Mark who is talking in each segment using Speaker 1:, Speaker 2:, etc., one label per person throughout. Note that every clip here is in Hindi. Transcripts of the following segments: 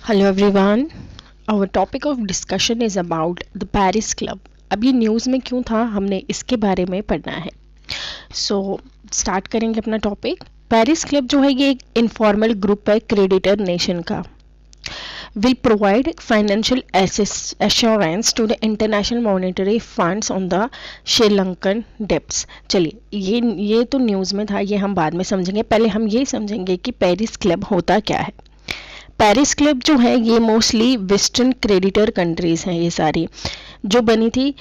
Speaker 1: Hello everyone. Our topic of discussion is about the Paris Club. अब ये न्यूज़ में क्यों था, हमने इसके बारे में पढ़ना है. स्टार्ट करेंगे अपना टॉपिक. पेरिस क्लब जो है ये एक इनफॉर्मल ग्रुप है क्रेडिटर नेशन का. Will provide financial assurance to the international monetary funds on the Sri Lankan debts. चलिए ये तो न्यूज़ में था, ये हम बाद में समझेंगे. पहले हम ये समझेंगे कि पेरिस क्लब होता क्या है. पेरिस क्लब जो है ये मोस्टली वेस्टर्न क्रेडिटर कंट्रीज़ हैं, ये सारी जो बनी थी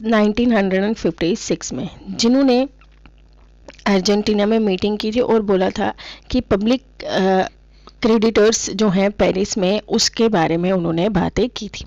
Speaker 1: 1956 में, जिन्होंने अर्जेंटीना में मीटिंग की थी और बोला था कि पब्लिक क्रेडिटर्स जो हैं पेरिस में, उसके बारे में उन्होंने बातें की थी.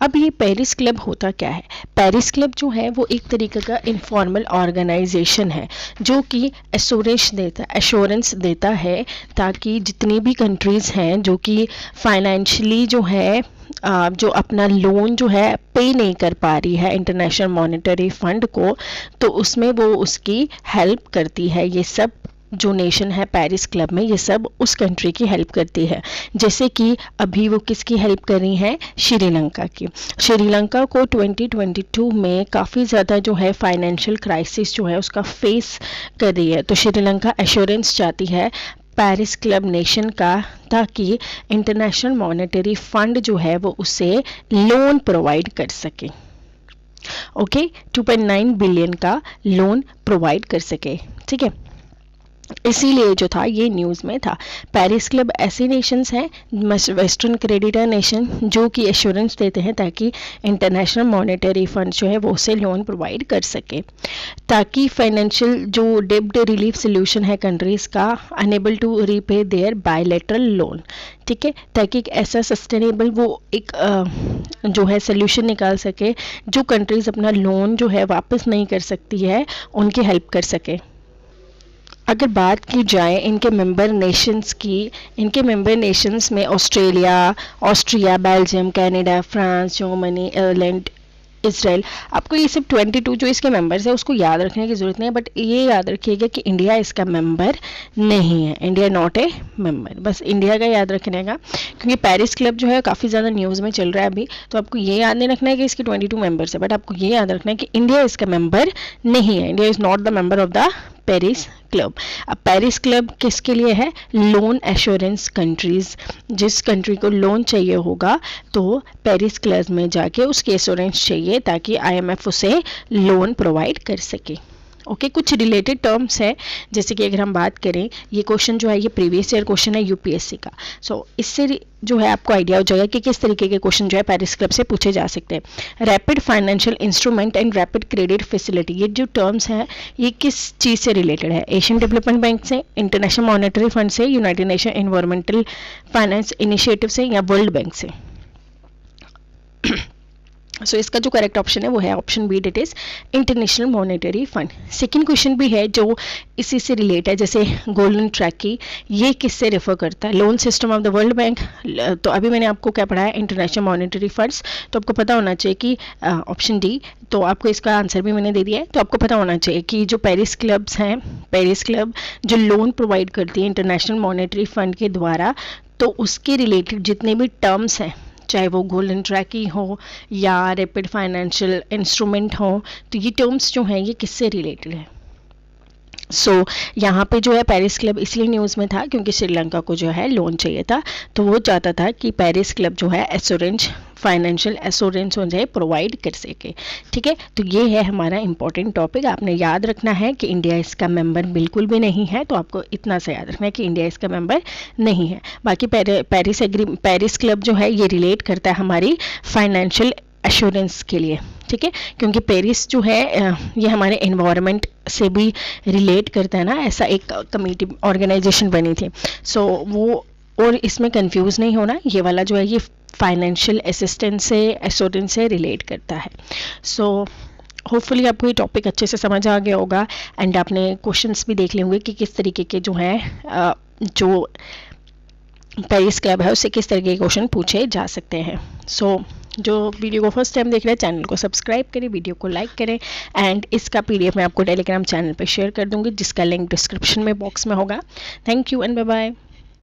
Speaker 1: अब ये पेरिस क्लब होता क्या है. पेरिस क्लब जो है वो एक तरीके का इनफॉर्मल ऑर्गेनाइजेशन है जो कि एश्योरेंस देता है ताकि जितनी भी कंट्रीज़ हैं जो कि फाइनेंशियली जो है जो अपना लोन जो है पे नहीं कर पा रही है इंटरनेशनल मॉनेटरी फंड को, तो उसमें वो उसकी हेल्प करती है. ये सब जो नेशन है पेरिस क्लब में, ये सब उस कंट्री की हेल्प करती है. जैसे कि अभी वो किसकी हेल्प कर रही हैं, श्रीलंका की. श्रीलंका को 2022 में काफ़ी ज़्यादा जो है फाइनेंशियल क्राइसिस जो है उसका फेस कर रही है. तो श्रीलंका एश्योरेंस चाहती है पेरिस क्लब नेशन का, ताकि इंटरनेशनल मॉनेटरी फंड जो है वो उसे लोन प्रोवाइड कर सके. ओके, 2.9 बिलियन का लोन प्रोवाइड कर सके. ठीक है, इसीलिए जो था ये न्यूज़ में था. पेरिस क्लब ऐसे नेशंस हैं वेस्टर्न क्रेडिटर नेशन जो कि एश्योरेंस देते हैं ताकि इंटरनेशनल मॉनेटरी फंड जो है वो उसे लोन प्रोवाइड कर सके, ताकि फाइनेंशियल जो डेब्ट रिलीफ सोल्यूशन है कंट्रीज़ का enable to repay their bilateral loan. ठीक है, ताकि एक ऐसा सस्टेनेबल वो एक जो है सोल्यूशन निकाल सके जो कंट्रीज़ अपना लोन जो है वापस नहीं कर सकती है, उनकी हेल्प कर सके. अगर बात की जाए इनके मेंबर नेशंस की, इनके मेंबर नेशंस में Austria, Belgium, Canada, France, Germany, Ireland, Israel. आपको ये सब 22 जो इसके मेंबर्स है उसको याद रखने की ज़रूरत नहीं है, बट ये याद रखिएगा कि इंडिया इसका मेंबर नहीं है. इंडिया नॉट ए मेंबर, बस इंडिया का याद रखने का, क्योंकि पेरिस क्लब जो है काफ़ी ज़्यादा न्यूज़ में चल रहा है अभी. तो आपको ये याद नहीं रखना है कि इसके 22 मेंबर्स है, बट आपको ये याद रखना है कि इंडिया इसका मेंबर नहीं है. India is not the member of the Paris club. अब पेरिस क्लब किसके लिए है, लोन एश्योरेंस कंट्रीज. जिस कंट्री को लोन चाहिए होगा तो पेरिस क्लब में जाके उसकी एश्योरेंस चाहिए ताकि आईएमएफ उसे लोन प्रोवाइड कर सके. ओके, कुछ रिलेटेड टर्म्स है, जैसे कि अगर हम बात करें, ये क्वेश्चन जो है ये प्रीवियस ईयर क्वेश्चन है यूपीएससी का. इससे जो है आपको आइडिया हो जाएगा कि किस तरीके के क्वेश्चन जो है पेरिस क्लब से पूछे जा सकते हैं. Rapid financial instrument and rapid credit facility, ये जो टर्म्स हैं ये किस चीज़ से रिलेटेड है, एशियन डेवलपमेंट बैंक से, इंटरनेशनल मॉनेटरी फंड से, United nation environmental finance initiative से, या वर्ल्ड बैंक से. इसका जो करेक्ट ऑप्शन है वो है option B, that is International Monetary Fund. Second question भी है जो इसी से रिलेट है, जैसे गोल्डन ट्रैकी, ये किससे रेफर करता है, loan system of the world bank. तो अभी मैंने आपको क्या पढ़ा है, इंटरनेशनल मॉनेटरी फंड्स, तो आपको पता होना चाहिए कि ऑप्शन डी. तो आपको इसका आंसर भी मैंने दे दिया है. तो आपको पता होना चाहिए कि जो पेरिस क्लब्स हैं, पेरिस क्लब जो लोन प्रोवाइड करती है इंटरनेशनल मॉनेटरी फंड के द्वारा, तो उसके रिलेटेड जितने भी टर्म्स हैं, चाहे वो गोल्डन ट्रैकी हो या रैपिड फाइनेंशियल इंस्ट्रूमेंट हो, तो ये टर्म्स जो हैं ये किससे रिलेटेड है. यहाँ पे जो है पेरिस क्लब इसलिए न्यूज़ में था क्योंकि श्रीलंका को जो है लोन चाहिए था, तो वो चाहता था कि पेरिस क्लब जो है फाइनेंशियल एश्योरेंस हो जाए, प्रोवाइड कर सके. ठीक है, तो ये है हमारा इंपॉर्टेंट टॉपिक. आपने याद रखना है कि इंडिया इसका मेंबर बिल्कुल भी नहीं है, तो आपको इतना सा याद रखना है कि इंडिया इसका मेंबर नहीं है. बाकी पेरिस क्लब जो है ये रिलेट करता है हमारी फाइनेंशियल एश्योरेंस के लिए. ठीक है, क्योंकि पेरिस जो है ये हमारे एनवायरनमेंट से भी रिलेट करता है ना, ऐसा एक कमेटी ऑर्गेनाइजेशन बनी थी. वो और इसमें कंफ्यूज नहीं होना, ये वाला जो है ये फाइनेंशियल असिस्टेंस से एश्योरेंस से रिलेट करता है. होपफुली आपको ये टॉपिक अच्छे से समझ आ गया होगा एंड आपने क्वेश्चंस भी देख लिए होंगे कि किस तरीके के जो हैं जो पेरिस क्लब है उससे किस तरीके के क्वेश्चन पूछे जा सकते हैं. जो वीडियो को फर्स्ट टाइम देख रहे हैं चैनल को सब्सक्राइब करें, वीडियो को लाइक करें एंड इसका PDF मैं आपको टेलीग्राम चैनल पर शेयर कर दूंगी जिसका लिंक डिस्क्रिप्शन में बॉक्स में होगा। Thank you and bye bye.